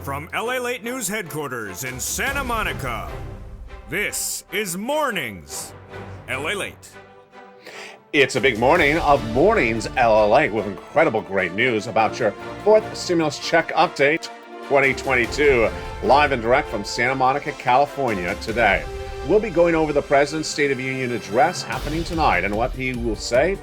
From LALATE News headquarters in Santa Monica, this is Mornings LALATE. It's a big morning of Mornings LALATE with incredible great news about your fourth stimulus check update 2022, live and direct from Santa Monica, California today. We'll be going over the President's State of the Union address happening tonight and what he will say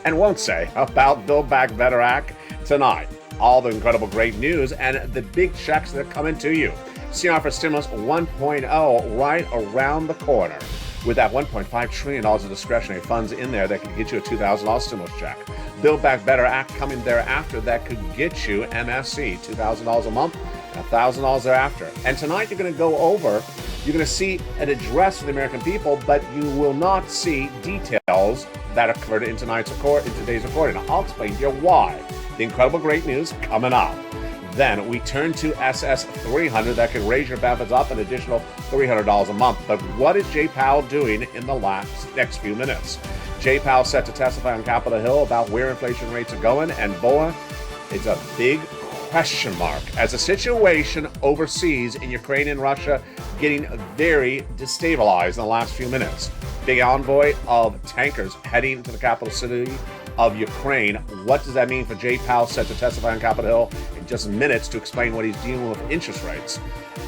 and won't say about Build Back Better Act tonight. All the incredible great news and the big checks that are coming to you. CR for Stimulus 1.0 right around the corner. With that $1.5 trillion of discretionary funds in there that could get you a $2,000 stimulus check. Build Back Better Act coming thereafter that could get you MSC, $2,000 a month and $1,000 thereafter. And tonight you're going to see an address for the American people, but you will not see details that are covered in today's recording. I'll explain to you why. The incredible great news coming up. Then we turn to SS 300 that could raise your benefits up an additional $300 a month. But what is Jay Powell doing in the next few minutes? Jay Powell set to testify on Capitol Hill about where inflation rates are going, and boy, it's a big question mark as the situation overseas in Ukraine and Russia getting very destabilized in the last few minutes. Big envoy of tankers heading to the capital city of Ukraine. What does that mean for Jay Powell set to testify on Capitol Hill in just minutes to explain what he's dealing with interest rates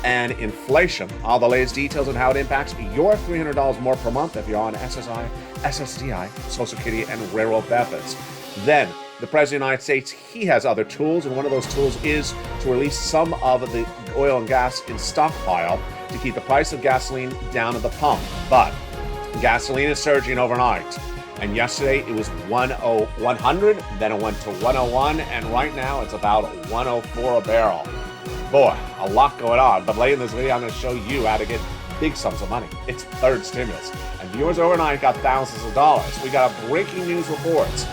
and inflation? All the latest details on how it impacts your $300 more per month if you're on SSI, SSDI, Social Security, and railroad benefits. Then the President of the United States, he has other tools, and one of those tools is to release some of the oil and gas in stockpile to keep the price of gasoline down at the pump. But gasoline is surging overnight. And yesterday it was 100, then it went to 101, and right now it's about 104 a barrel. Boy, a lot going on. But later in this video, I'm going to show you how to get big sums of money. It's third stimulus. And viewers overnight got thousands of dollars. We got breaking news reports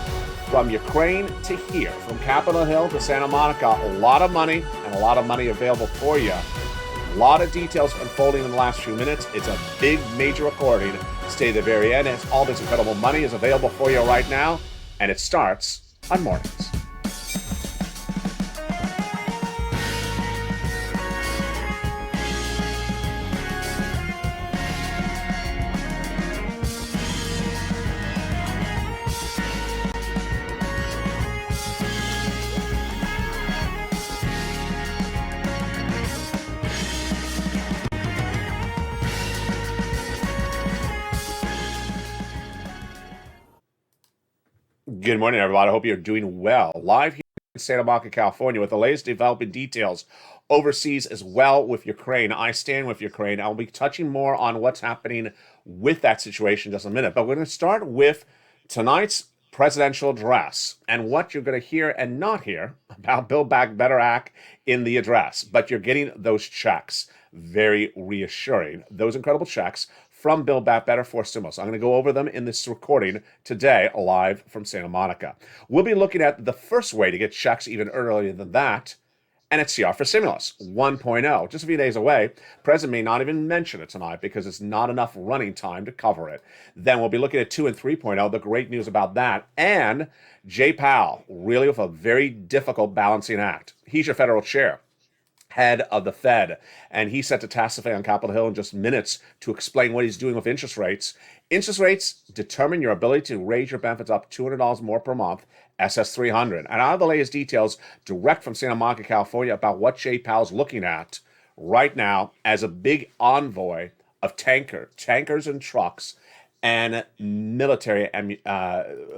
from Ukraine to here, from Capitol Hill to Santa Monica. A lot of money and a lot of money available for you. A lot of details unfolding in the last few minutes. It's a big, major recording. Stay to the very end. As all this incredible money is available for you right now, and it starts on Mornings. Good morning, everybody. I hope you're doing well. Live here in Santa Monica, California, with the latest developing details overseas as well with Ukraine. I stand with Ukraine. I'll be touching more on what's happening with that situation in just a minute. But we're going to start with tonight's presidential address and what you're going to hear and not hear about Build Back Better Act in the address. But you're getting those checks. Very reassuring. Those incredible checks from Build Back Better for stimulus. I'm going to go over them in this recording today, live from Santa Monica. We'll be looking at the first way to get checks even earlier than that, and it's CR for Stimulus 1.0. Just a few days away. President may not even mention it tonight because it's not enough running time to cover it. Then we'll be looking at 2 and 3.0, the great news about that, and Jay Powell, really with a very difficult balancing act. He's your federal chair, head of the Fed, and he's set to testify on Capitol Hill in just minutes to explain what he's doing with interest rates. Interest rates determine your ability to raise your benefits up $200 more per month, SS 300. And I have the latest details direct from Santa Monica, California about what Jay Powell's looking at right now as a big envoy of tankers and trucks and military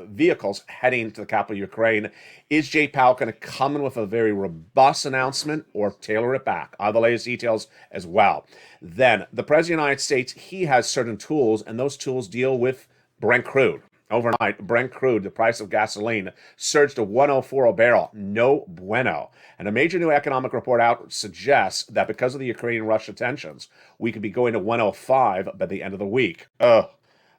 vehicles heading to the capital of Ukraine. Is Jay Powell going to come in with a very robust announcement or tailor it back? I have the latest details as well. Then the President of the United States, he has certain tools, and those tools deal with Brent crude. Overnight, Brent crude, the price of gasoline, surged to 104 a barrel. No bueno. And a major new economic report out suggests that because of the Ukraine-Russia tensions, we could be going to 105 by the end of the week.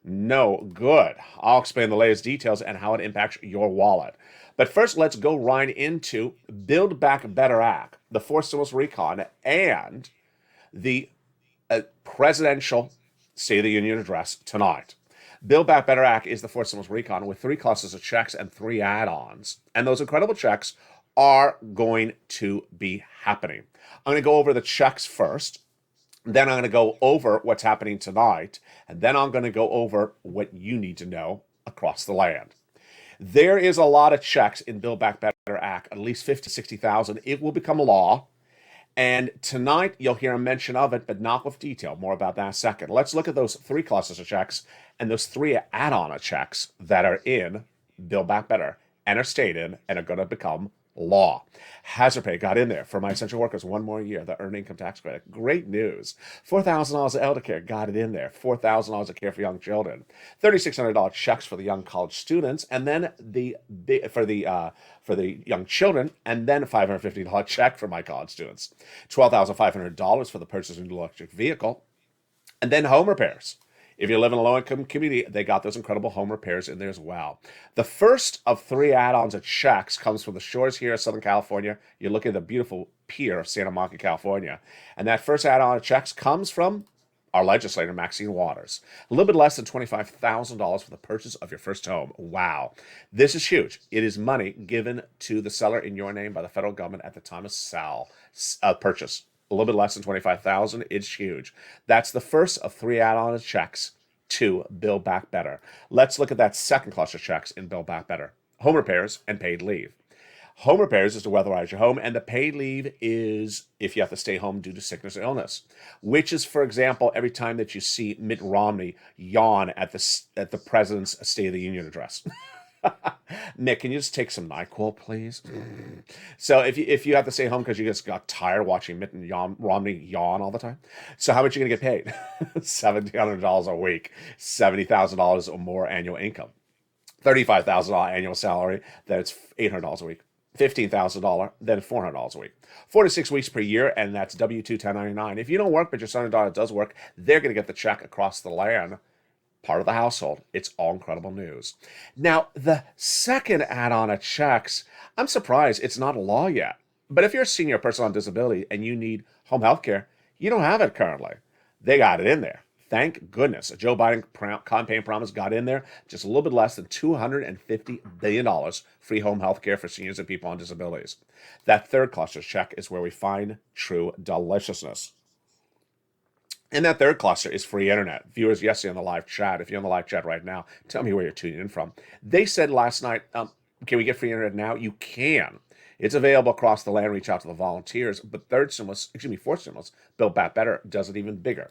No good. I'll explain the latest details and how it impacts your wallet. But first, let's go right into Build Back Better Act, the fourth stimulus recon, and the presidential State of the Union address tonight. Build Back Better Act is the fourth stimulus recon with 3 clusters of checks and 3 add-ons. And those incredible checks are going to be happening. I'm going to go over the checks first. Then I'm going to go over what's happening tonight. And then I'm going to go over what you need to know across the land. There is a lot of checks in Build Back Better Act, at least 50, 60,000. It will become law. And tonight, you'll hear a mention of it, but not with detail. More about that in a second. Let's look at those 3 clusters of checks and those 3 add-on checks that are in Build Back Better and are stayed in and are going to become law. Hazard pay got in there for my essential workers 1 more year, the earned income tax credit. Great news. $4,000 of elder care got it in there. $4,000 of care for young children. $3,600 checks for the young college students, and then for the young children, and then $550 check for my college students. $12,500 for the purchase of an electric vehicle, and then home repairs. If you live in a low-income community, they got those incredible home repairs in there as well. The first of 3 add-ons of checks comes from the shores here of Southern California. You're looking at the beautiful pier of Santa Monica, California. And that first add-on of checks comes from our legislator, Maxine Waters. A little bit less than $25,000 for the purchase of your first home. Wow. This is huge. It is money given to the seller in your name by the federal government at the time of purchase. A little bit less than $25,000. It's huge. That's the first of 3 add-on checks to Build Back Better. Let's look at that second cluster of checks in Build Back Better. Home repairs and paid leave. Home repairs is to weatherize your home, and the paid leave is if you have to stay home due to sickness or illness, which is, for example, every time that you see Mitt Romney yawn at the president's State of the Union address. Mick, can you just take some NyQuil, please? So if you have to stay home because you just got tired watching Mitt Romney yawn all the time, so how much are you going to get paid? $1,700 a week, $70,000 or more annual income, $35,000 annual salary, that's $800 a week, $15,000, then $400 a week. 4 to 6 weeks per year, and that's W-2 1099. If you don't work, but your son or daughter does work, they're going to get the check across the land. Part of the household. It's all incredible news. Now, the second add-on of checks, I'm surprised it's not a law yet. But if you're a senior person on disability and you need home health care, you don't have it currently. They got it in there. Thank goodness. A Joe Biden campaign promise got in there. Just a little bit less than $250 billion free home health care for seniors and people on disabilities. That third cluster check is where we find true deliciousness. And that third cluster is free internet. Viewers yesterday on the live chat, if you're on the live chat right now, tell me where you're tuning in from. They said last night, can we get free internet now? You can. It's available across the land. Reach out to the volunteers. But fourth stimulus, Build Back Better, does it even bigger.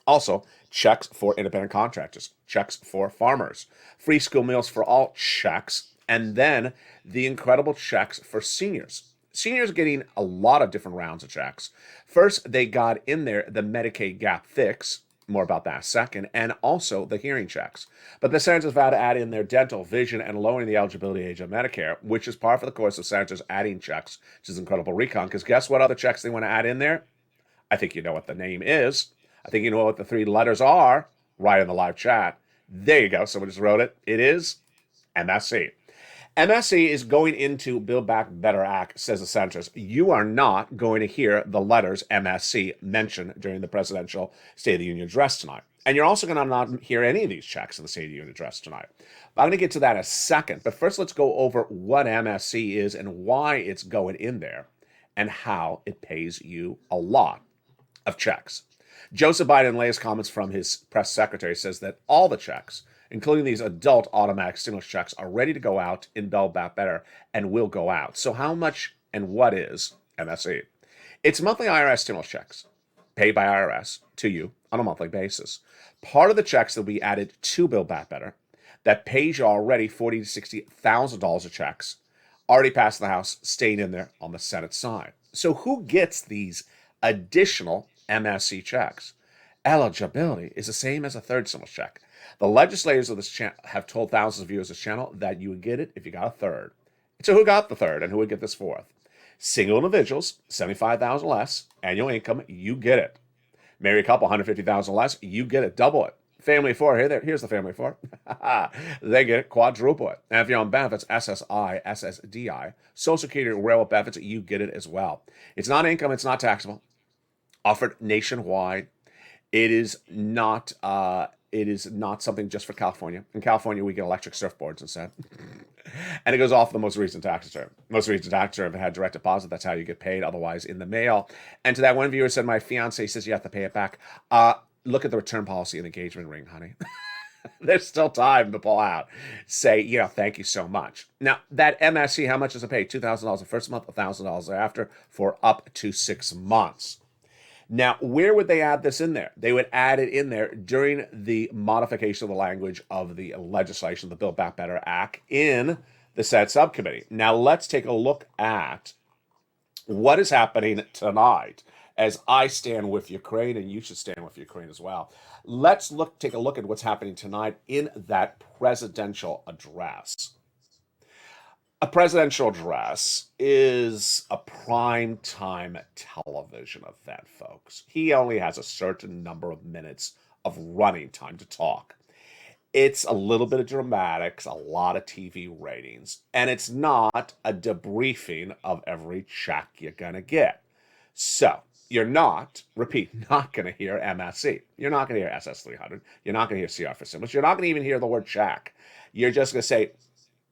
Also, checks for independent contractors, checks for farmers, free school meals for all checks, and then the incredible checks for seniors. Seniors getting a lot of different rounds of checks. First, they got in there the Medicaid gap fix, more about that in a second, and also the hearing checks. But the senators vowed to add in their dental, vision, and lowering the eligibility age of Medicare, which is par for the course of senators adding checks, which is incredible recon, because guess what other checks they want to add in there? I think you know what the name is. I think you know what the 3 letters are, right in the live chat. There you go. Someone just wrote it. It is MSC. MSC is going into Build Back Better Act, says the senators. You are not going to hear the letters MSC mentioned during the presidential State of the Union address tonight. And you're also going to not hear any of these checks in the State of the Union address tonight. But I'm going to get to that in a second. But first, let's go over what MSC is and why it's going in there and how it pays you a lot of checks. Joseph Biden lays comments from his press secretary, says that all the checks, including these adult automatic stimulus checks, are ready to go out in Build Back Better and will go out. So how much and what is MSC? It's monthly IRS stimulus checks paid by IRS to you on a monthly basis. Part of the checks that we added to Build Back Better that pays you already $40,000 to $60,000 of checks already passed the House, staying in there on the Senate side. So who gets these additional MSC checks? Eligibility is the same as a third stimulus check. The legislators of this channel have told thousands of viewers of this channel that you would get it if you got a third. So who got the third and who would get this fourth? Single individuals, $75,000 less annual income, you get it. Married couple, $150,000 less, you get it, double it. Family of 4, here's the family of 4. They get it, quadruple it. And if you're on benefits, SSI, SSDI, Social Security, railroad benefits, you get it as well. It's not income, it's not taxable. Offered nationwide. It is not it is not something just for California. In California, we get electric surfboards instead. And it goes off the most recent tax return. Most recent tax return had direct deposit. That's how you get paid, otherwise in the mail. And to that one viewer said, my fiance says you have to pay it back. Look at the return policy and engagement ring, honey. There's still time to pull out. Say, thank you so much. Now, that MSC, how much does it pay? $2,000 the first month, $1,000 thereafter for up to 6 months. Now, where would they add this in there? They would add it in there during the modification of the language of the legislation, the Build Back Better Act, in the said subcommittee. Now, let's take a look at what is happening tonight as I stand with Ukraine, and you should stand with Ukraine as well. Let's take a look at what's happening tonight in that presidential address. A presidential address is a prime time television event, folks. He only has a certain number of minutes of running time to talk. It's a little bit of dramatics, a lot of TV ratings, and it's not a debriefing of every check you're going to get. So, you're not going to hear MSC. You're not going to hear SS300. You're not going to hear CR for stimulus. You're not going to even hear the word check. You're just going to say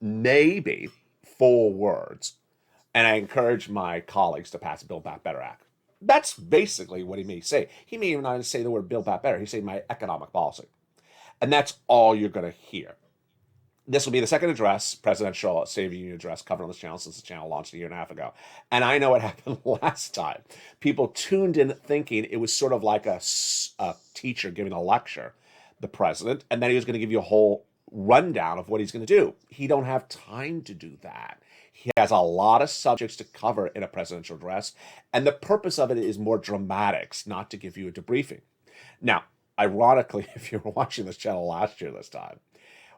maybe 4 words. And I encourage my colleagues to pass Build Back Better Act. That's basically what he may say. He may even not say the word Build Back Better. He say my economic policy. And that's all you're going to hear. This will be the second address, presidential State of the Union address, covered on this channel since the channel launched a year and a half ago. And I know what happened last time. People tuned in thinking it was sort of like a teacher giving a lecture, the president, and then he was going to give you a whole rundown of what he's going to do. He don't have time to do that. He has a lot of subjects to cover in a presidential address, and the purpose of it is more dramatics, not to give you a debriefing. Now, ironically, if you were watching this channel last year this time,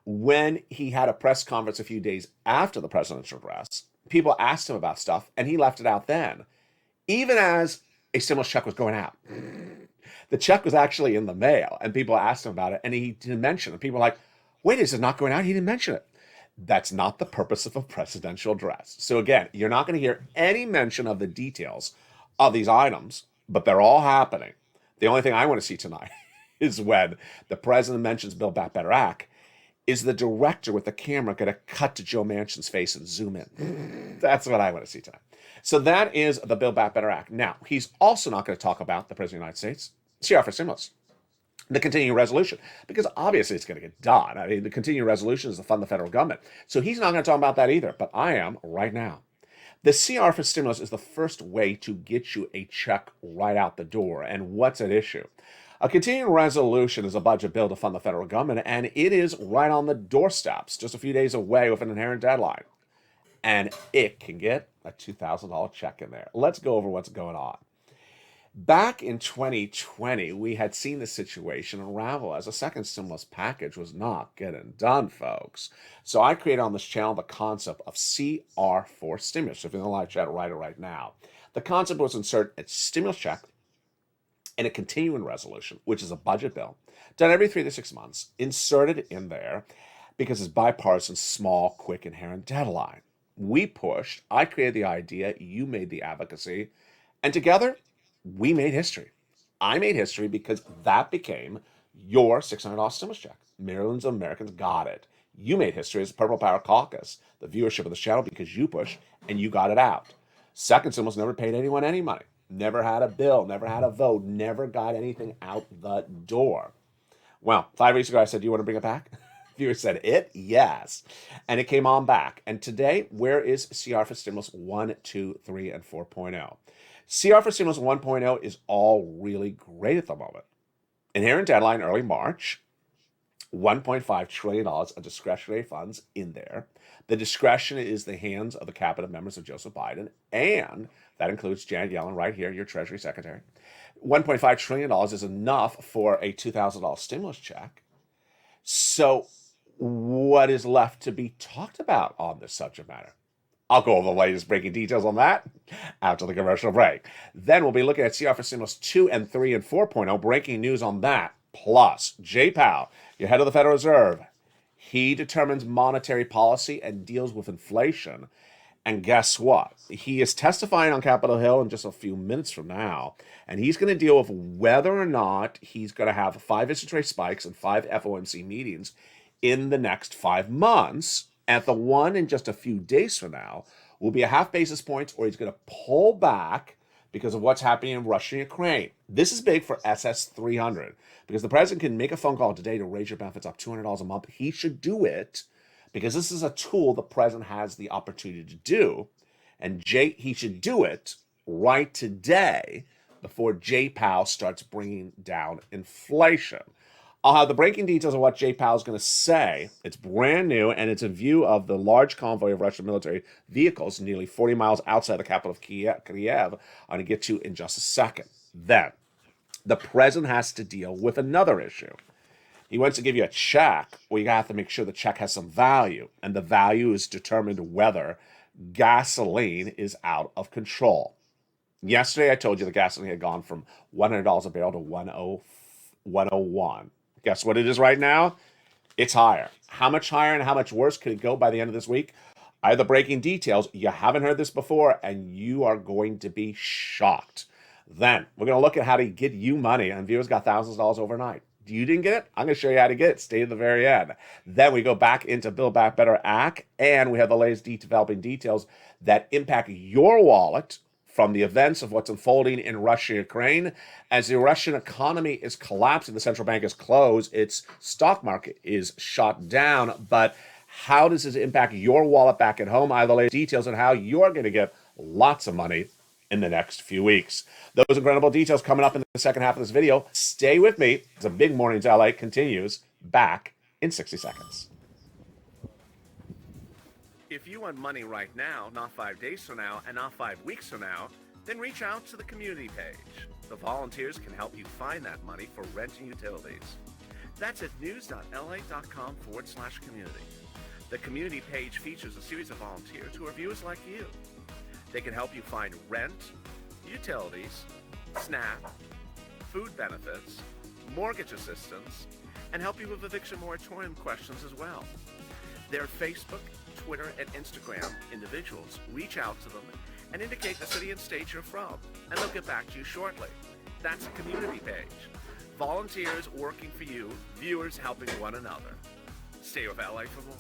when he had a press conference a few days after the presidential address, people asked him about stuff, and he left it out then, even as a stimulus check was going out. The check was actually in the mail, and people asked him about it, and he didn't mention it. People were like, wait, is it not going out? He didn't mention it. That's not the purpose of a presidential address. So again, you're not going to hear any mention of the details of these items, but they're all happening. The only thing I want to see tonight is when the president mentions Build Back Better Act, is the director with the camera going to cut to Joe Manchin's face and zoom in? That's what I want to see tonight. So that is the Build Back Better Act. Now, he's also not going to talk about the President of the United States, CR for stimulus, the continuing resolution, because obviously it's going to get done. I mean, the continuing resolution is to fund the federal government. So he's not going to talk about that either, but I am right now. The CR for stimulus is the first way to get you a check right out the door. And what's at issue? A continuing resolution is a budget bill to fund the federal government, and it is right on the doorsteps, just a few days away with an inherent deadline. And it can get a $2,000 check in there. Let's go over what's going on. Back in 2020, we had seen the situation unravel as a second stimulus package was not getting done, folks. So I created on this channel the concept of CR for stimulus. If you're in the live chat, write it right now. The concept was insert a stimulus check and a continuing resolution, which is a budget bill, done every 3 to 6 months, inserted in there because it's bipartisan, small, quick, inherent deadline. We pushed, I created the idea, you made the advocacy, and together, we made history. I made history because that became your $600 stimulus check. Millions of Americans got it. You made history as Purple Power Caucus, the viewership of the channel, because you pushed and you got it out. Second stimulus never paid anyone any money. Never had a bill, never had a vote, never got anything out the door. Well, 5 weeks ago, I said, do you want to bring it back? Viewer said, it? Yes. And it came on back. And today, where is CR for Stimulus 1, 2, 3, and 4.0? CR for Stimulus 1.0 is all really great at the moment. Inherent deadline, early March. $1.5 trillion of discretionary funds in there. The discretion is the hands of the cabinet members of Joseph Biden, and that includes Janet Yellen right here, your Treasury Secretary. $1.5 trillion is enough for a $2,000 stimulus check. So what is left to be talked about on this subject matter? I'll go over the latest breaking details on that after the commercial break. Then we'll be looking at CR for Stimulus 2 and 3 and 4.0, breaking news on that. Plus, Jay Powell, your head of the Federal Reserve, he determines monetary policy and deals with inflation. And guess what? He is testifying on Capitol Hill in just a few minutes from now, and he's going to deal with whether or not he's going to have 5 interest rate spikes and 5 FOMC meetings in the next 5 months. At the one in just a few days from now will be a half basis points, or he's going to pull back because of what's happening in Russia and Ukraine. This is big for SS 300 because the president can make a phone call today to raise your benefits up $200 a month. He should do it because this is a tool the president has the opportunity to do. And he should do it right today before Jay Powell starts bringing down inflation. I'll have the breaking details of what Jay Powell is going to say. It's brand new, and it's a view of the large convoy of Russian military vehicles nearly 40 miles outside the capital of Kiev. I'm going to get to in just a second. Then, the president has to deal with another issue. He wants to give you a check where you have to make sure the check has some value, and the value is determined whether gasoline is out of control. Yesterday, I told you the gasoline had gone from $100 a barrel to 101. Guess what it is right now? It's higher. How much higher and how much worse could it go by the end of this week? I have the breaking details. You haven't heard this before, and you are going to be shocked. Then, we're going to look at how to get you money, and viewers got thousands of dollars overnight. You didn't get it? I'm going to show you how to get it. Stay to the very end. Then we go back into Build Back Better Act, and we have the latest developing details that impact your wallet from the events of what's unfolding in Russia and Ukraine. As the Russian economy is collapsing, the central bank is closed, its stock market is shut down. But how does this impact your wallet back at home? I have the latest details on how you're going to get lots of money in the next few weeks. Those incredible details coming up in the second half of this video. Stay with me. It's a big Mornings LA continues back in 60 seconds. If you want money right now, not 5 days from now, and not 5 weeks from now, then reach out to the community page. The volunteers can help you find that money for rent and utilities. That's at news.la.com/community. The community page features a series of volunteers who are viewers like you. They can help you find rent, utilities, SNAP, food benefits, mortgage assistance, and help you with eviction moratorium questions as well. Their Facebook, Twitter, and Instagram individuals reach out to them and indicate the city and state you're from, and they'll get back to you shortly. That's a community page. Volunteers working for you, viewers helping one another. Stay with LA for more.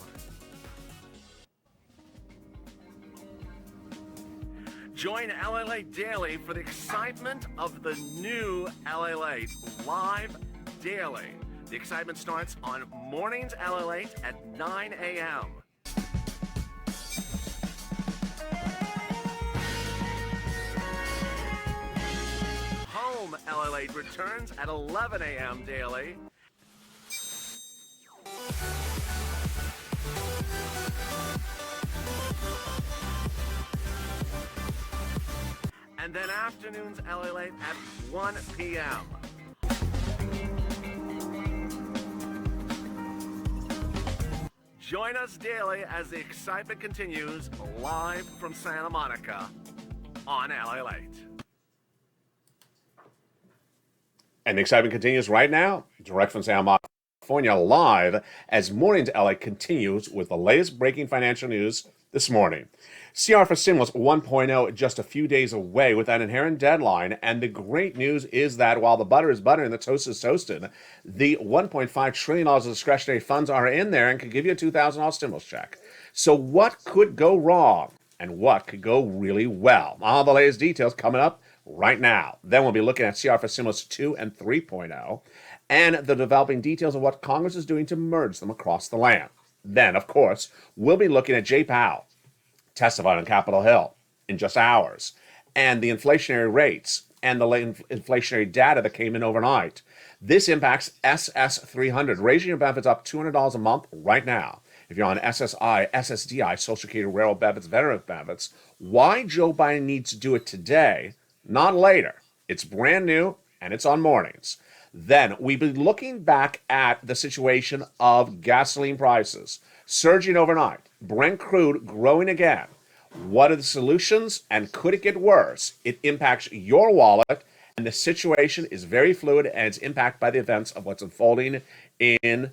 Join LALATE Daily for the excitement of the new LALATE live daily. The excitement starts on Mornings LALATE at 9 a.m. Home LALATE returns at 11 a.m. daily. And then afternoons LALATE at 1 p.m. Join us daily as the excitement continues live from Santa Monica on LALATE. And the excitement continues right now, direct from Santa Monica, California, live as Mornings LA continues with the latest breaking financial news this morning. CR for Stimulus 1.0 just a few days away with that inherent deadline. And the great news is that while the butter is butter and the toast is toasted, the $1.5 trillion of discretionary funds are in there and could give you a $2,000 stimulus check. So what could go wrong and what could go really well? All the latest details coming up right now. Then we'll be looking at CR for Stimulus 2 and 3.0 and the developing details of what Congress is doing to merge them across the land. Then, of course, we'll be looking at Jay Powell testified on Capitol Hill in just hours, and the inflationary rates and the inflationary data that came in overnight. This impacts SS 300, raising your benefits up $200 a month right now. If you're on SSI, SSDI, Social Security, Railroad benefits, veteran benefits, why Joe Biden needs to do it today, not later. It's brand new, and it's on Mornings. Then we've been looking back at the situation of gasoline prices surging overnight, Brent crude growing again. What are the solutions, and could it get worse? It impacts your wallet, and the situation is very fluid, and it's impacted by the events of what's unfolding in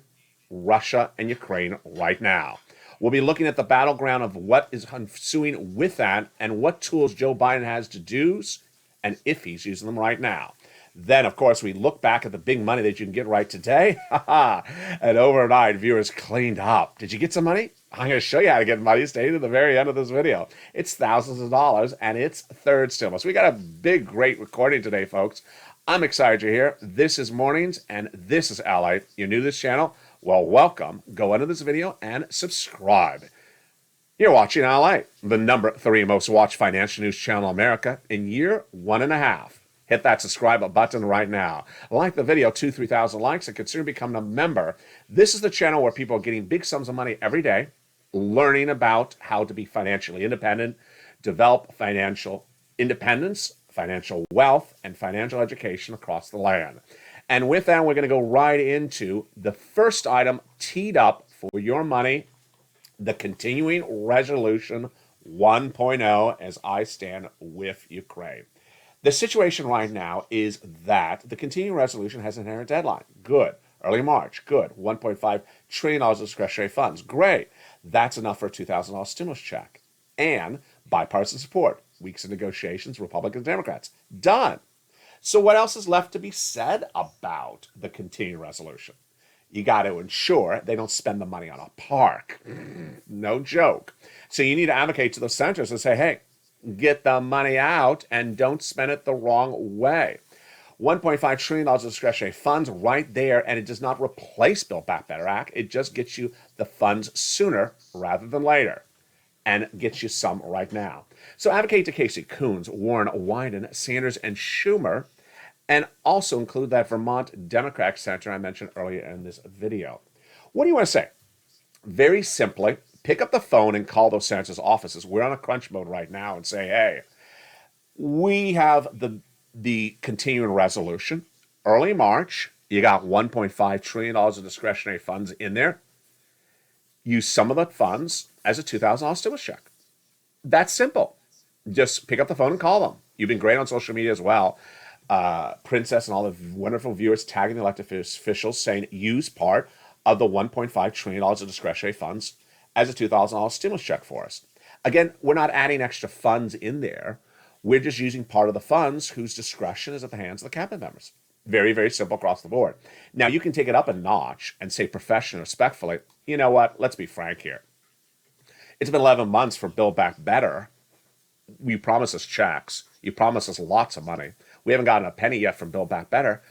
Russia and Ukraine right now. We'll be looking at the battleground of what is ensuing with that and what tools Joe Biden has to use and if he's using them right now. Then, of course, we look back at the big money that you can get right today. And overnight, viewers cleaned up. Did you get some money? I'm going to show you how to get money. Stay to the very end of this video. It's thousands of dollars, and it's third stimulus. We got a big, great recording today, folks. I'm excited you're here. This is Mornings, and this is LALATE. You're new to this channel? Well, welcome. Go into this video and subscribe. You're watching LALATE, the number 3 most watched financial news channel in America in year 1.5. Hit that subscribe button right now. Like the video, 3,000 likes, and consider becoming a member. This is the channel where people are getting big sums of money every day, learning about how to be financially independent, develop financial independence, financial wealth, and financial education across the land. And with that, we're going to go right into the first item teed up for your money, the Continuing Resolution 1.0, as I stand with Ukraine. The situation right now is that the continuing resolution has an inherent deadline. Good. Early March. Good. $1.5 trillion of discretionary funds. Great. That's enough for a $2,000 stimulus check. And bipartisan support. Weeks of negotiations, Republicans, Democrats. Done. So what else is left to be said about the continuing resolution? You got to ensure they don't spend the money on a park. No joke. So you need to advocate to those senators and say, hey, get the money out and don't spend it the wrong way. $1.5 trillion of discretionary funds right there, and it does not replace Build Back Better Act. It just gets you the funds sooner rather than later and gets you some right now. So advocate to Casey, Coons, Warren, Wyden, Sanders, and Schumer, and also include that Vermont Democratic senator I mentioned earlier in this video. What do you want to say? Very simply, pick up the phone and call those senators' offices. We're on a crunch mode right now and say, hey, we have the continuing resolution. Early March, you got $1.5 trillion of discretionary funds in there. Use some of the funds as a $2,000 stimulus check. That's simple. Just pick up the phone and call them. You've been great on social media as well. Princess and all the wonderful viewers tagging the elected officials saying use part of the $1.5 trillion of discretionary funds as a $2,000 stimulus check for us. Again, we're not adding extra funds in there. We're just using part of the funds whose discretion is at the hands of the cabinet members. Very, very simple across the board. Now, you can take it up a notch and say professionally, respectfully, you know what, let's be frank here. It's been 11 months for Build Back Better. You promised us checks. You promised us lots of money. We haven't gotten a penny yet from Build Back Better.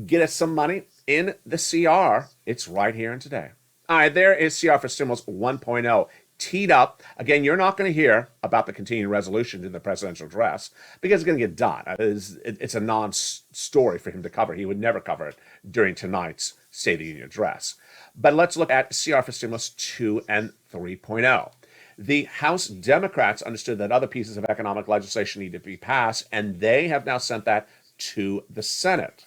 Get us some money in the CR. It's right here and today. All right, there is CR for Stimulus 1.0 teed up. Again, you're not going to hear about the continuing resolution in the presidential address because it's going to get done. It's a non-story for him to cover. He would never cover it during tonight's State of the Union address. But let's look at CR for Stimulus 2 and 3.0. The House Democrats understood that other pieces of economic legislation need to be passed, and they have now sent that to the Senate,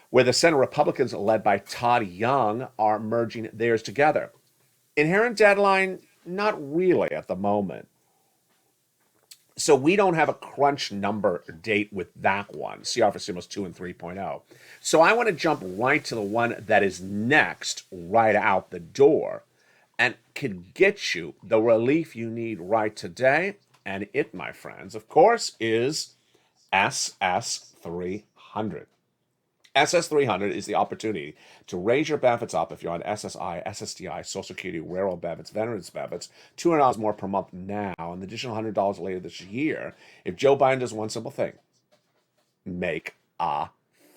where the Senate Republicans, led by Todd Young, are merging theirs together. Inherent deadline, not really at the moment. So we don't have a crunch number date with that one, CR for Stimulus 2 and 3.0. So I want to jump right to the one that is next, right out the door, and could get you the relief you need right today. And it, my friends, of course, is SS300. SS300 is the opportunity to raise your benefits up if you're on SSI, SSDI, Social Security, railroad benefits, veterans benefits, $200 more per month now, and an additional $100 later this year if Joe Biden does one simple thing: make a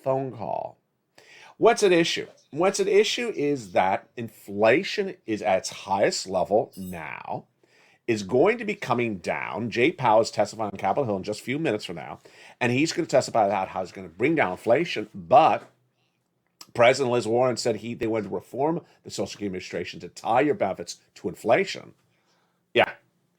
phone call. What's at issue? What's at issue is that inflation is at its highest level now, is going to be coming down. Jay Powell is testifying on Capitol Hill in just a few minutes from now, and he's going to testify about how he's going to bring down inflation. But President Liz Warren said they wanted to reform the Social Security Administration to tie your benefits to inflation. Yeah,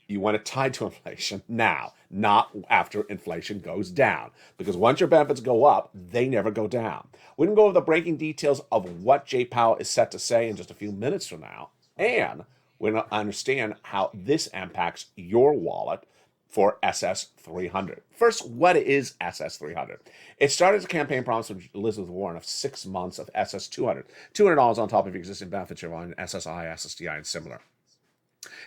you want it tied to inflation now, not after inflation goes down. Because once your benefits go up, they never go down. We can go over the breaking details of what Jay Powell is set to say in just a few minutes from now. And we're going to understand how this impacts your wallet for SS300. First, what is SS300? It started as a campaign promise from Elizabeth Warren of 6 months of SS200. $200 on top of your existing benefits you're on SSI, SSDI, and similar.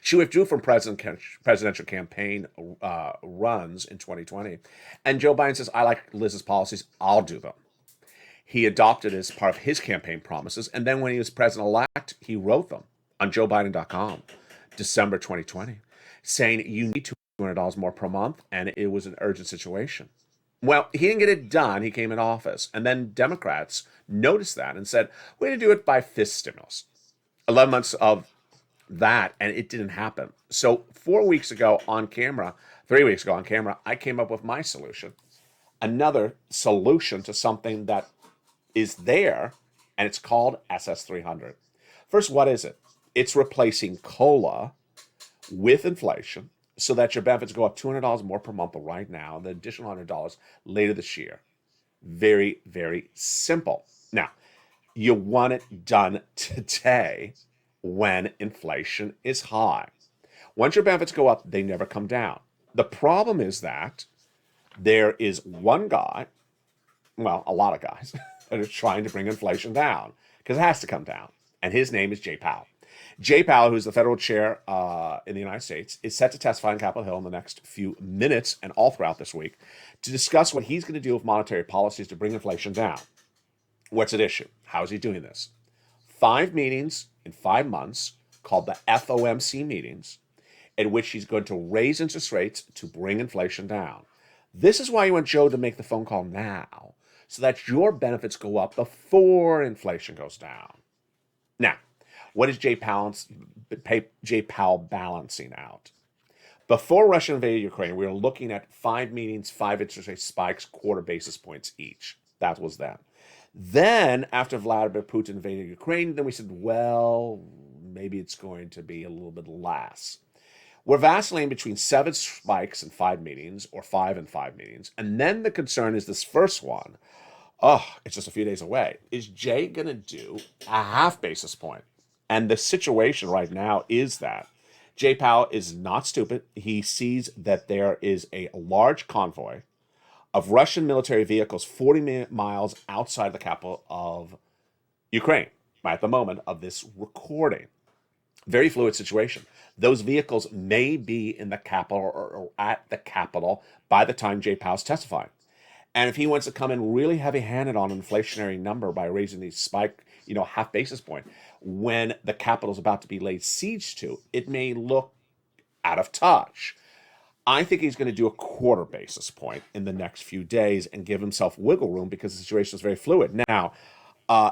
She withdrew from presidential campaign runs in 2020. And Joe Biden says, I like Liz's policies. I'll do them. He adopted as part of his campaign promises. And then when he was president-elect, he wrote them on joebiden.com, December 2020, saying you need $200 more per month, and it was an urgent situation. Well, he didn't get it done. He came in office. And then Democrats noticed that and said, we're going to do it by fifth stimulus. 11 months of that, and it didn't happen. So 3 weeks ago on camera, I came up with my solution. Another solution to something that is there, and it's called SS300. First, what is it? It's replacing COLA with inflation so that your benefits go up $200 more per month right now, the additional $100 later this year. Very, very simple. Now, you want it done today when inflation is high. Once your benefits go up, they never come down. The problem is that there is one guy, well, a lot of guys, that are trying to bring inflation down because it has to come down. And his name is Jay Powell. Jay Powell, who's the federal chair in the United States, is set to testify on Capitol Hill in the next few minutes and all throughout this week to discuss what he's going to do with monetary policies to bring inflation down. What's at issue? How is he doing this? 5 meetings in 5 months called the FOMC meetings, in which he's going to raise interest rates to bring inflation down. This is why you want Joe to make the phone call now, so that your benefits go up before inflation goes down. Now, what is Jay Powell balancing out? Before Russia invaded Ukraine, we were looking at 5 meetings, 5 interest rate spikes, quarter basis points each. That was then. Then, after Vladimir Putin invaded Ukraine, then we said, well, maybe it's going to be a little bit less. We're vacillating between 7 spikes and 5 meetings, or 5 and 5 meetings. And then the concern is this first one. Oh, it's just a few days away. Is Jay going to do a half basis point? And the situation right now is that Jay Powell is not stupid. He sees that there is a large convoy of Russian military vehicles 40 miles outside the capital of Ukraine at the moment of this recording. Very fluid situation. Those vehicles may be in the capital or at the capital by the time Jay Powell's testifying. And if he wants to come in really heavy-handed on an inflationary number by raising these spike, half basis point, when the capital is about to be laid siege to, it may look out of touch. I think he's going to do a quarter basis point in the next few days and give himself wiggle room because the situation is very fluid. Now,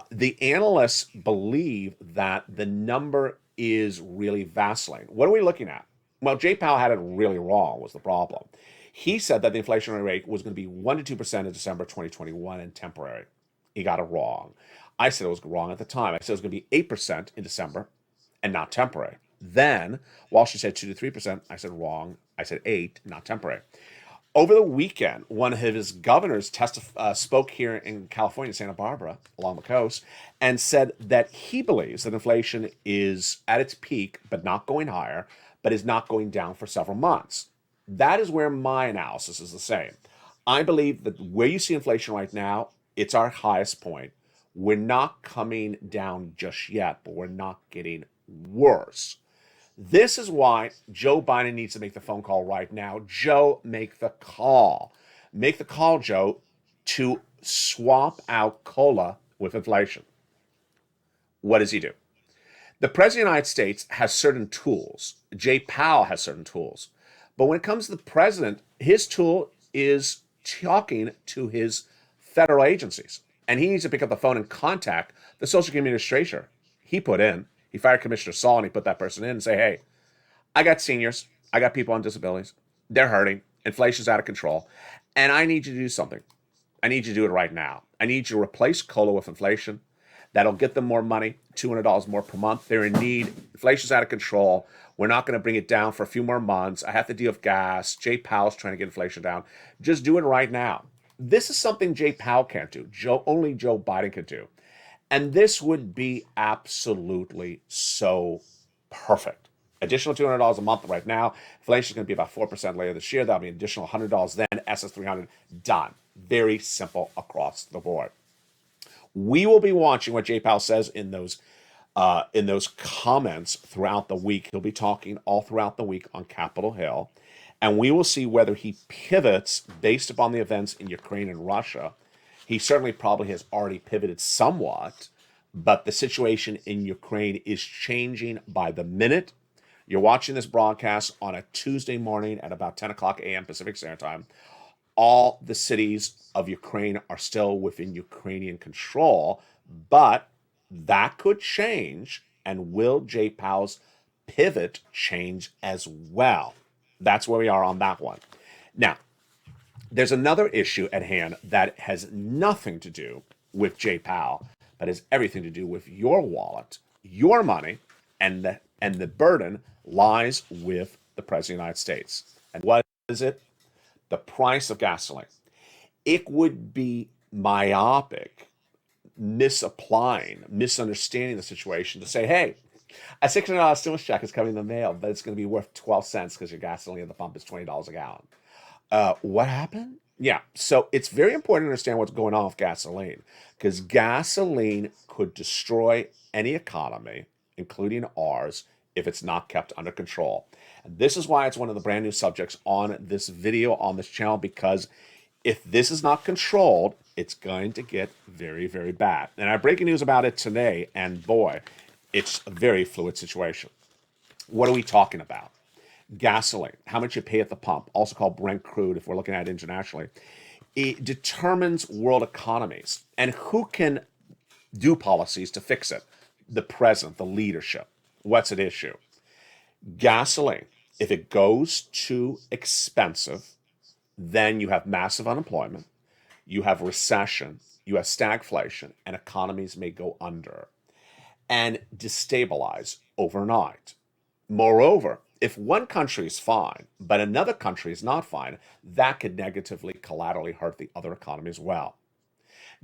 the analysts believe that the number is really vacillating. What are we looking at? Well, Jay Powell had it really wrong was the problem. He said that the inflationary rate was going to be 1 to 2% in December 2021 and temporary. He got it wrong. I said it was wrong at the time. I said it was going to be 8% in December and not temporary. Then, while she said 2 to 3%, I said wrong. I said 8, not temporary. Over the weekend, one of his governors spoke here in California, Santa Barbara, along the coast, and said that he believes that inflation is at its peak, but not going higher, but is not going down for several months. That is where my analysis is the same. I believe that where you see inflation right now, it's our highest point. We're not coming down just yet, but we're not getting worse. This is why Joe Biden needs to make the phone call right now. Joe, make the call. Make the call, Joe, to swap out COLA with inflation. What does he do? The President of the United States has certain tools. Jay Powell has certain tools. But when it comes to the president, his tool is talking to his federal agencies. And he needs to pick up the phone and contact the Social Security Administrator he put in. He fired Commissioner Saul and he put that person in and say, hey, I got seniors. I got people on disabilities. They're hurting. Inflation's out of control. And I need you to do something. I need you to do it right now. I need you to replace COLA with inflation. That'll get them more money, $200 more per month. They're in need. Inflation's out of control. We're not going to bring it down for a few more months. I have to deal with gas. Jay Powell's trying to get inflation down. Just do it right now. This is something Jay Powell can't do. Only Joe Biden can do. And this would be absolutely so perfect. Additional $200 a month right now. Inflation is going to be about 4% later this year. That'll be an additional $100 then. SS300 done. Very simple across the board. We will be watching what Jay Powell says in those in those comments throughout the week. He'll be talking all throughout the week on Capitol Hill, and we will see whether he pivots based upon the events in Ukraine and Russia. He certainly probably has already pivoted somewhat, but the situation in Ukraine is changing by the minute. You're watching this broadcast on a Tuesday morning at about 10 o'clock a.m. Pacific Standard Time. All the cities of Ukraine are still within Ukrainian control, but that could change. And will Jay Powell's pivot change as well? That's where we are on that one. Now, there's another issue at hand that has nothing to do with Jay Powell, but has everything to do with your wallet, your money, and the burden lies with the President of the United States. And what is it? The price of gasoline. It would be myopic, misunderstanding the situation to say, hey, a $600 stimulus check is coming in the mail, but it's going to be worth 12 cents because your gasoline at the pump is $20 a gallon. What happened? Yeah, so it's very important to understand what's going on with gasoline, because gasoline could destroy any economy, including ours, if it's not kept under control. And this is why it's one of the brand new subjects on this video on this channel, because if this is not controlled, it's going to get very, very bad. And I have breaking news about it today, and boy, it's a very fluid situation. What are we talking about? Gasoline, how much you pay at the pump, also called Brent crude if we're looking at it internationally, it determines world economies. And who can do policies to fix it? The president, the leadership. What's at issue? Gasoline, if it goes too expensive, then you have massive unemployment, you have recession, you have stagflation, and economies may go under and destabilize overnight. Moreover, if one country is fine, but another country is not fine, that could negatively collaterally hurt the other economy as well.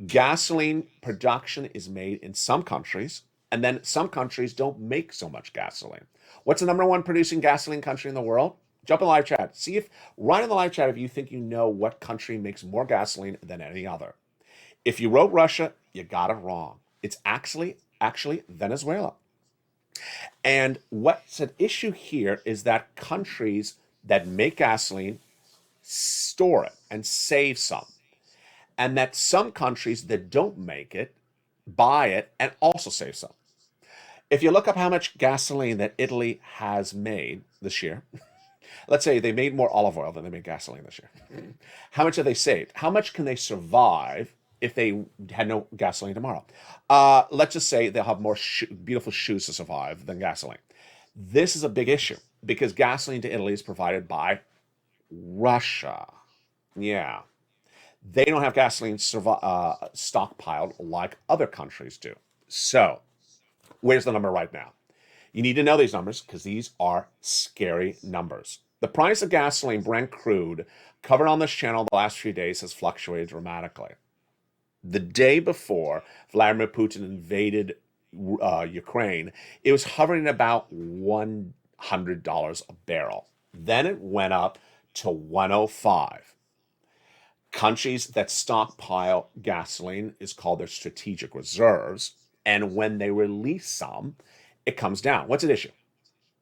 Gasoline production is made in some countries, and then some countries don't make so much gasoline. What's the number one producing gasoline country in the world? Jump in the live chat. See if, right in the live chat, if you think you know what country makes more gasoline than any other. If you wrote Russia, you got it wrong. It's actually Venezuela. And what's at issue here is that countries that make gasoline store it and save some. And that some countries that don't make it buy it and also save some. If you look up how much gasoline that Italy has made this year, let's say they made more olive oil than they made gasoline this year. How much have they saved? How much can they survive if they had no gasoline tomorrow? Let's just say they'll have more beautiful shoes to survive than gasoline. This is a big issue because gasoline to Italy is provided by Russia. Yeah. They don't have gasoline stockpiled like other countries do. So, where's the number right now? You need to know these numbers because these are scary numbers. The price of gasoline, Brent crude, covered on this channel the last few days has fluctuated dramatically. The day before Vladimir Putin invaded Ukraine, it was hovering about $100 a barrel. Then it went up to $105. Countries that stockpile gasoline is called their strategic reserves. And when they release some, it comes down. What's at issue?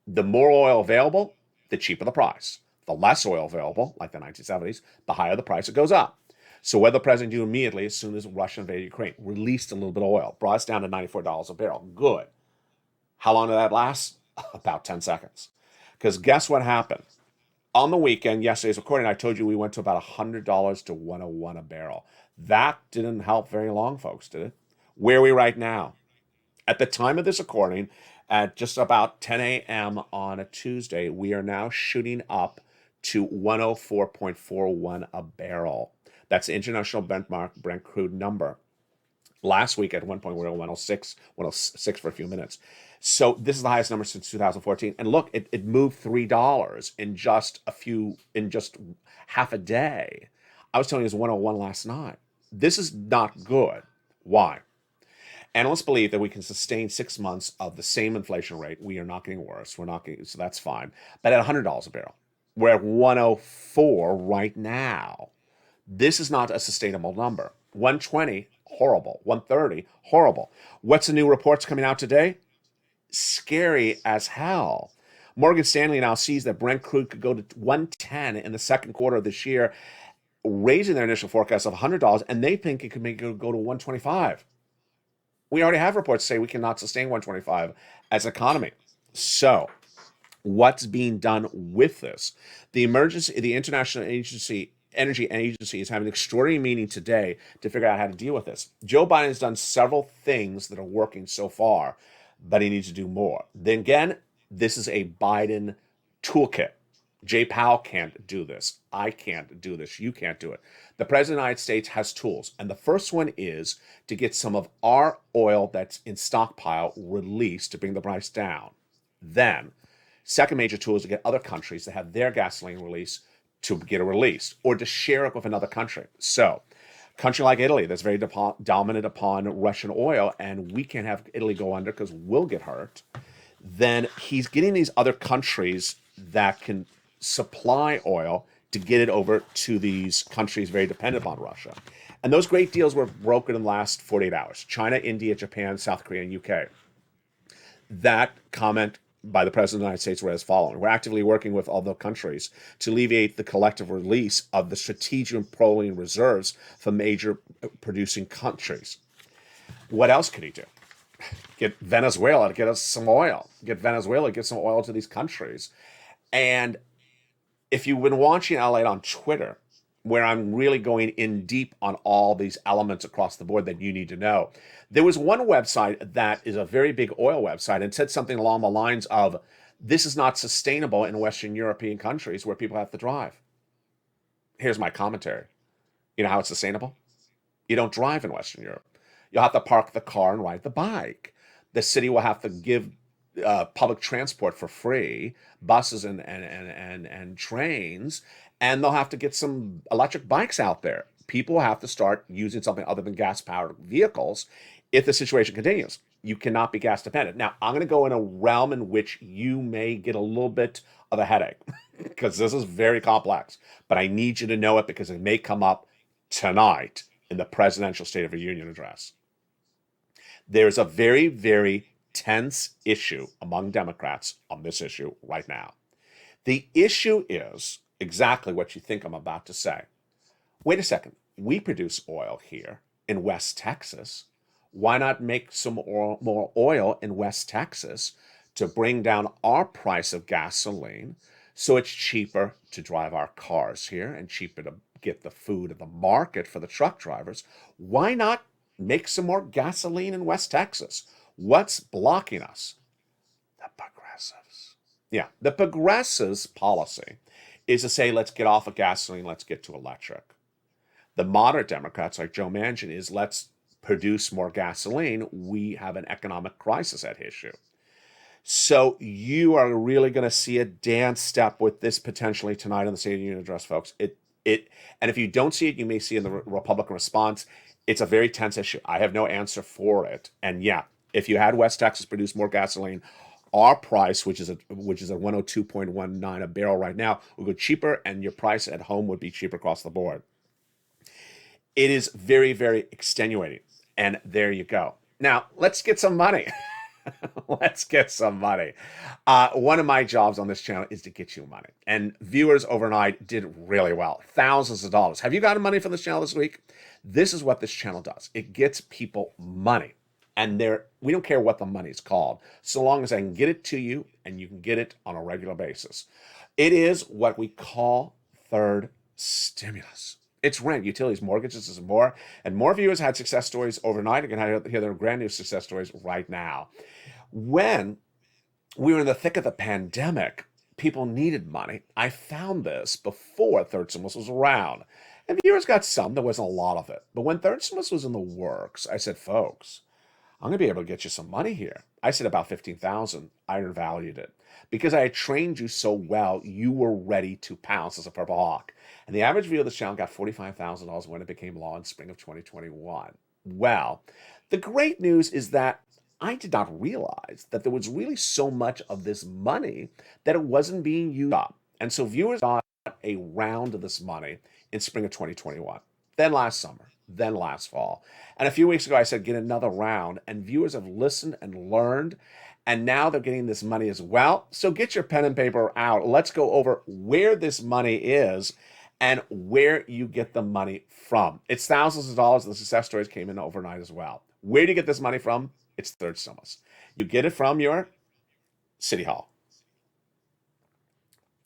The more oil available, the cheaper the price. The less oil available, like the 1970s, the higher the price, it goes up. So what the president do immediately as soon as Russia invaded Ukraine? Released a little bit of oil, brought us down to $94 a barrel. Good. How long did that last? About 10 seconds. Because guess what happened? On the weekend, yesterday's recording, I told you we went to about $100 to $101 a barrel. That didn't help very long, folks, did it? Where are we right now? At the time of this recording, at just about 10 a.m. on a Tuesday, we are now shooting up to 104.41 a barrel. That's the international benchmark Brent crude number. Last week at one point we were 106 for a few minutes. So this is the highest number since 2014. And look, it moved $3 in just half a day. I was telling you it was 101 last night. This is not good. Why? Analysts believe that we can sustain 6 months of the same inflation rate. We are not getting worse. So that's fine. But at $100 a barrel, we're at 104 right now. This is not a sustainable number. 120, horrible. 130, horrible. What's the new reports coming out today? scary as hell. Morgan Stanley now sees that Brent crude could go to 110 in the second quarter of this year, raising their initial forecast of $100, and they think it could make it go to 125. We already have reports say we cannot sustain 125 as an economy. So, what's being done with this? The International Energy Agency is having an extraordinary meeting today to figure out how to deal with this. Joe Biden has done several things that are working so far, but he needs to do more. Then again, this is a Biden toolkit. Jay Powell can't do this. I can't do this. You can't do it. The President of the United States has tools. And the first one is to get some of our oil that's in stockpile released to bring the price down. Then, second major tool is to get other countries that have their gasoline released to get it released or to share it with another country. So, a country like Italy that's very dominant upon Russian oil, and we can't have Italy go under because we'll get hurt. Then he's getting these other countries that can supply oil to get it over to these countries very dependent upon Russia. And those great deals were brokered in the last 48 hours. China, India, Japan, South Korea, and UK. That comment by the President of the United States read as following. We're actively working with all the countries to alleviate the collective release of the strategic petroleum reserves from major producing countries. What else could he do? Get Venezuela to get us some oil. Get Venezuela to get some oil to these countries. And if you've been watching LALATE on Twitter, where I'm really going in deep on all these elements across the board that you need to know, there was one website that is a very big oil website and said something along the lines of, this is not sustainable in Western European countries where people have to drive. Here's my commentary. You know how it's sustainable? You don't drive in Western Europe. You'll have to park the car and ride the bike. The city will have to give public transport for free, buses and trains, and they'll have to get some electric bikes out there. People will have to start using something other than gas-powered vehicles if the situation continues. You cannot be gas dependent. Now, I'm going to go in a realm in which you may get a little bit of a headache because this is very complex, but I need you to know it because it may come up tonight in the presidential State of the Union address. There's a very, very tense issue among Democrats on this issue right now. The issue is exactly what you think I'm about to say. Wait a second. We produce oil here in West Texas. Why not make some more oil in West Texas to bring down our price of gasoline so it's cheaper to drive our cars here and cheaper to get the food at the market for the truck drivers? Why not make some more gasoline in West Texas? What's blocking us? The progressives. Yeah, the progressives' policy is to say, let's get off of gasoline, let's get to electric. The moderate Democrats, like Joe Manchin, is let's produce more gasoline. We have an economic crisis at issue. So you are really going to see a dance step with this potentially tonight in the State of the Union address, folks. And if you don't see it, you may see in the Republican response. It's a very tense issue. I have no answer for it. And yeah, if you had West Texas produce more gasoline, our price, which is a 102.19 a barrel right now, would go cheaper, and your price at home would be cheaper across the board. It is very, very extenuating. And there you go. Now, let's get some money. Let's get some money. One of my jobs on this channel is to get you money. And viewers overnight did really well. Thousands of dollars. Have you gotten money from this channel this week? This is what this channel does. It gets people money. And we don't care what the money is called, so long as I can get it to you and you can get it on a regular basis. It is what we call third stimulus. It's rent, utilities, mortgages, and more. And more viewers had success stories overnight. You can hear their brand new success stories right now. When we were in the thick of the pandemic, people needed money. I found this before third stimulus was around. And viewers got some. There wasn't a lot of it. But when third stimulus was in the works, I said, folks, I'm going to be able to get you some money here. I said about $15,000. I undervalued it. Because I had trained you so well, you were ready to pounce as a purple hawk. And the average viewer of this channel got $45,000 when it became law in spring of 2021. Well, the great news is that I did not realize that there was really so much of this money that it wasn't being used up. And so viewers got a round of this money in spring of 2021, then last summer, then last fall. And a few weeks ago, I said, get another round. And viewers have listened and learned. And now they're getting this money as well. So get your pen and paper out. Let's go over where this money is and where you get the money from. It's thousands of dollars. The success stories came in overnight as well. Where do you get this money from? It's third stimulus. You get it from your city hall,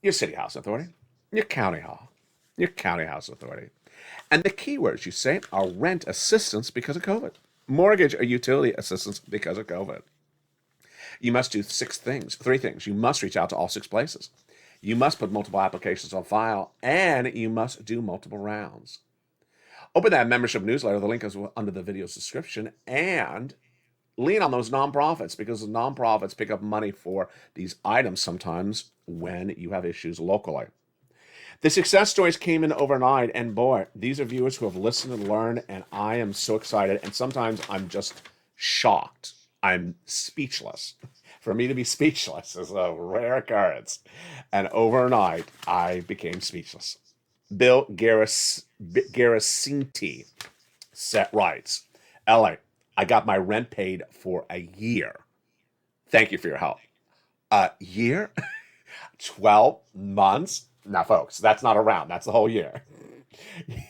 your city house authority, your county hall, your county house authority. And the keywords you say are rent assistance because of COVID, mortgage or utility assistance because of COVID. You must do three things. You must reach out to all 6 places. You must put multiple applications on file, and you must do multiple rounds. Open that membership newsletter. The link is under the video's description, and lean on those nonprofits, because the nonprofits pick up money for these items sometimes when you have issues locally. The success stories came in overnight, and boy, these are viewers who have listened and learned, and I am so excited, and sometimes I'm just shocked. I'm speechless. For me to be speechless is a rare occurrence. And overnight, I became speechless. Bill Garacinti writes, LA, I got my rent paid for a year. Thank you for your help. A year? 12 months? Now, folks, that's not a round. That's the whole year.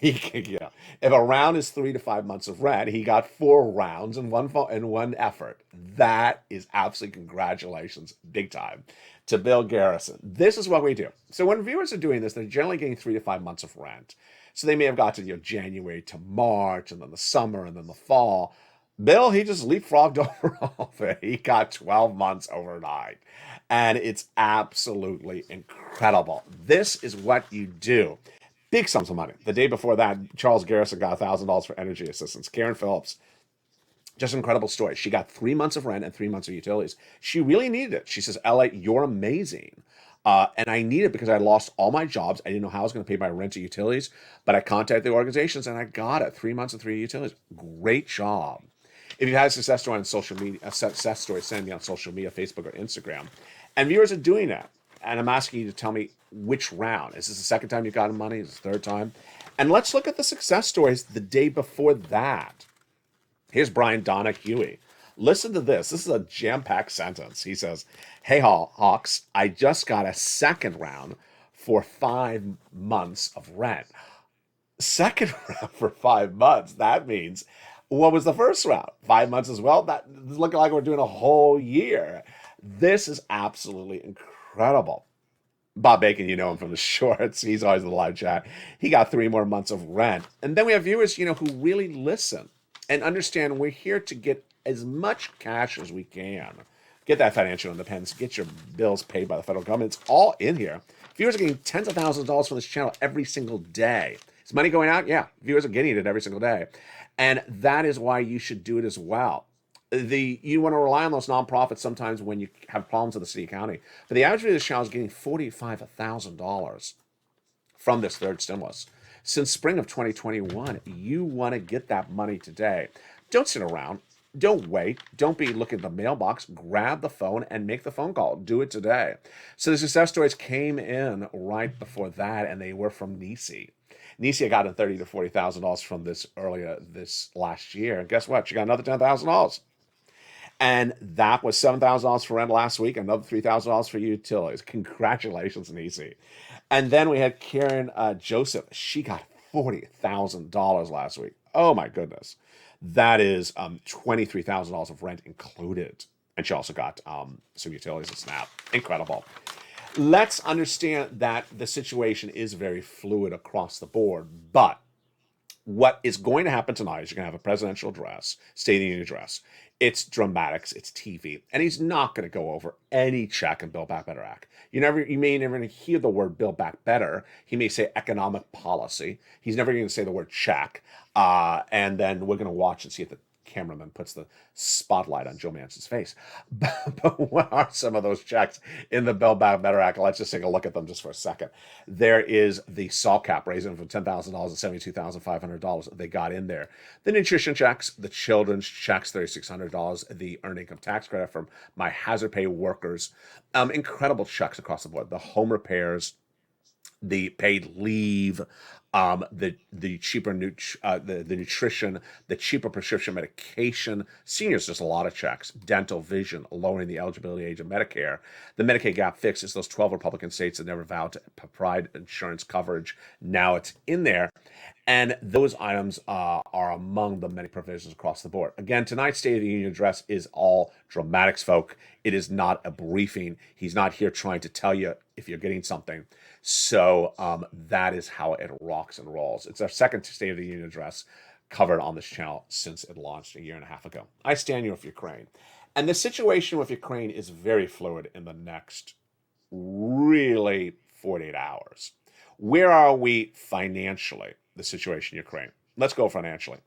If a round is 3 to 5 months of rent, he got 4 rounds in one effort. That is absolutely congratulations, big time, to Bill Garrison. This is what we do. So when viewers are doing this, they're generally getting 3 to 5 months of rent. So they may have got to January to March, and then the summer, and then the fall. Bill, he just leapfrogged over all of it. He got 12 months overnight. And it's absolutely incredible. This is what you do. Big sums of money. The day before that, Charles Garrison got $1,000 for energy assistance. Karen Phillips, just an incredible story. She got 3 months of rent and 3 months of utilities. She really needed it. She says, LA, you're amazing. And I need it because I lost all my jobs. I didn't know how I was going to pay my rent and utilities, but I contacted the organizations and I got it. 3 months and 3 utilities. Great job. If you had a success story on social media, a success story, send me on social media, Facebook or Instagram. And viewers are doing that. And I'm asking you to tell me which round. Is this the second time you've gotten money? Is this the third time? And let's look at the success stories the day before that. Here's Brian Donahue. Listen to this. This is a jam-packed sentence. He says, hey, Hawks, I just got a second round for 5 months of rent. Second round for 5 months. That means, what was the first round? 5 months as well? That is looking like we're doing a whole year. This is absolutely incredible. Bob Bacon, you know him from the shorts. He's always in the live chat. He got 3 more months of rent. And then we have viewers, who really listen and understand we're here to get as much cash as we can. Get that financial independence. Get your bills paid by the federal government. It's all in here. Viewers are getting tens of thousands of dollars from this channel every single day. Is money going out? Yeah. Viewers are getting it every single day. And that is why you should do it as well. You want to rely on those nonprofits sometimes when you have problems with the city county. But the average viewer of this channel is getting $45,000 from this third stimulus. Since spring of 2021, you want to get that money today. Don't sit around. Don't wait. Don't be looking at the mailbox. Grab the phone and make the phone call. Do it today. So the success stories came in right before that, and they were from Nisi. Nisi got in $30,000 to $40,000 from this last year. And guess what? She got another $10,000. And that was $7,000 for rent last week, another $3,000 for utilities. Congratulations, Nisi. And then we had Karen Joseph. She got $40,000 last week. Oh, my goodness. That is $23,000 of rent included. And she also got some utilities and SNAP. Incredible. Let's understand that the situation is very fluid across the board. But what is going to happen tonight is you're going to have a presidential address, State of the Union address. It's dramatics, it's TV, and he's not going to go over any check and Build Back Better Act. You may never hear the word Build Back Better. He may say economic policy. He's never going to say the word check. And then we're going to watch and see if the cameraman puts the spotlight on Joe Manchin's face. But what are some of those checks in the Build Back Better Act? Let's just take a look at them just for a second. There is the SALT cap raising from $10,000 to $72,500. They got in there. The nutrition checks, the children's checks, $3,600. The earned income tax credit from my hazard pay workers. Incredible checks across the board. The home repairs, the paid leave, the cheaper the nutrition, the cheaper prescription medication. Seniors, just a lot of checks. Dental, vision, lowering the eligibility age of Medicare. The Medicaid gap fix is those 12 Republican states that never vowed to provide insurance coverage. Now it's in there. And those items are among the many provisions across the board. Again, tonight's State of the Union address is all dramatics, folk. It is not a briefing. He's not here trying to tell you if you're getting something. So that is how it rocks and rolls. It's our second State of the Union address covered on this channel since it launched a year and a half ago. I stand with Ukraine. And the situation with Ukraine is very fluid in the next really 48 hours. Where are we financially? The situation in Ukraine. Let's go financially.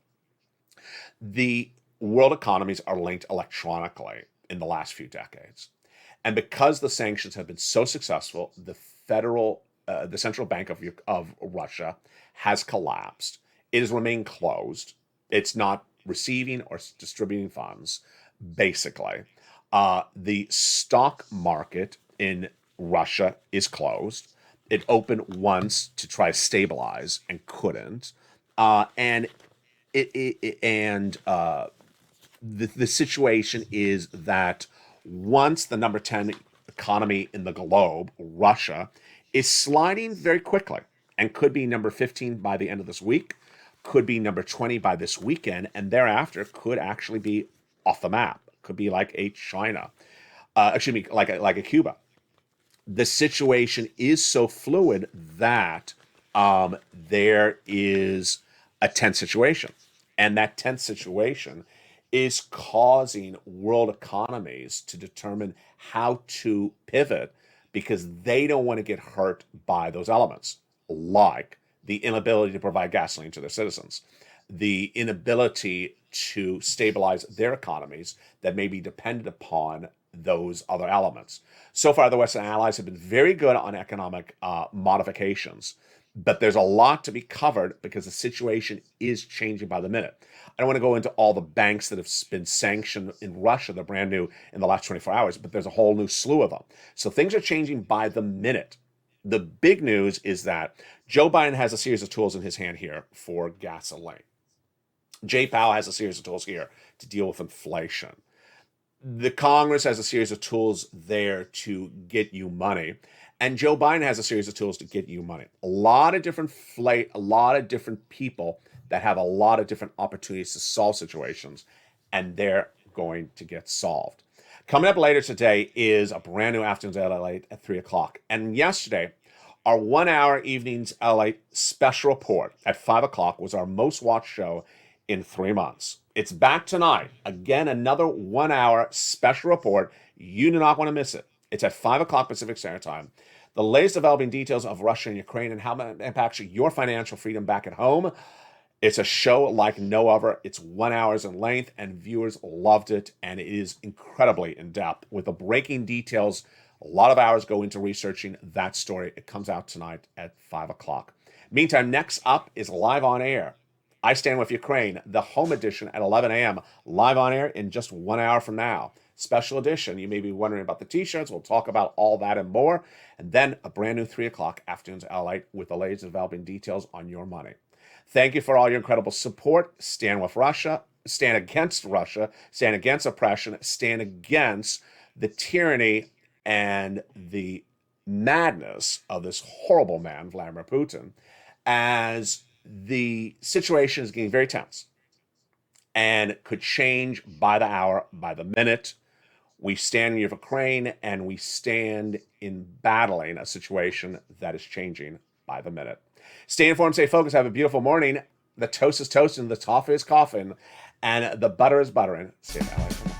The world economies are linked electronically in the last few decades. And because the sanctions have been so successful, the central bank of Russia has collapsed. It has remained closed. It's not receiving or distributing funds, basically. The stock market in Russia is closed. It opened once to try to stabilize and couldn't, and the situation is that once the number 10 economy in the globe, Russia, is sliding very quickly and could be number 15 by the end of this week, could be number 20 by this weekend, and thereafter could actually be off the map. Could be like a China, like a Cuba. The situation is so fluid that there is a tense situation. And that tense situation is causing world economies to determine how to pivot because they don't want to get hurt by those elements, like the inability to provide gasoline to their citizens, the inability to stabilize their economies that may be dependent upon those other elements. So far, the Western allies have been very good on economic modifications, but there's a lot to be covered because the situation is changing by the minute. I don't want to go into all the banks that have been sanctioned in Russia. They're brand new in the last 24 hours, but there's a whole new slew of them. So things are changing by the minute. The big news is that Joe Biden has a series of tools in his hand here for gasoline. Jay Powell has a series of tools here to deal with inflation. The Congress has a series of tools there to get you money, and Joe Biden has a series of tools to get you money. A lot of different people that have a lot of different opportunities to solve situations, and they're going to get solved. Coming up later today is a brand new Afternoons LALATE at 3 o'clock. And yesterday, our 1 hour evenings LALATE special report at 5 o'clock was our most watched show in 3 months. It's back tonight. Again, another 1 hour special report. You do not want to miss it. It's at 5 o'clock Pacific Standard Time. The latest developing details of Russia and Ukraine and how it impacts your financial freedom back at home. It's a show like no other. It's 1 hour in length, and viewers loved it, and it is incredibly in-depth. With the breaking details, a lot of hours go into researching that story. It comes out tonight at 5 o'clock. Meantime, next up is Live on Air. I Stand With Ukraine, the home edition at 11 a.m., live on air in just 1 hour from now. Special edition. You may be wondering about the t-shirts. We'll talk about all that and more. And then a brand new 3 o'clock Afternoons LALATE with the latest developing details on your money. Thank you for all your incredible support. Stand with Russia. Stand against Russia. Stand against oppression. Stand against the tyranny and the madness of this horrible man, Vladimir Putin, as the situation is getting very tense and could change by the hour, by the minute. We stand in Ukraine, and we stand in battling a situation that is changing by the minute. Stay informed, stay focused, have a beautiful morning. The toast is toasting, the coffee is coughing, and the butter is buttering. Stay that way.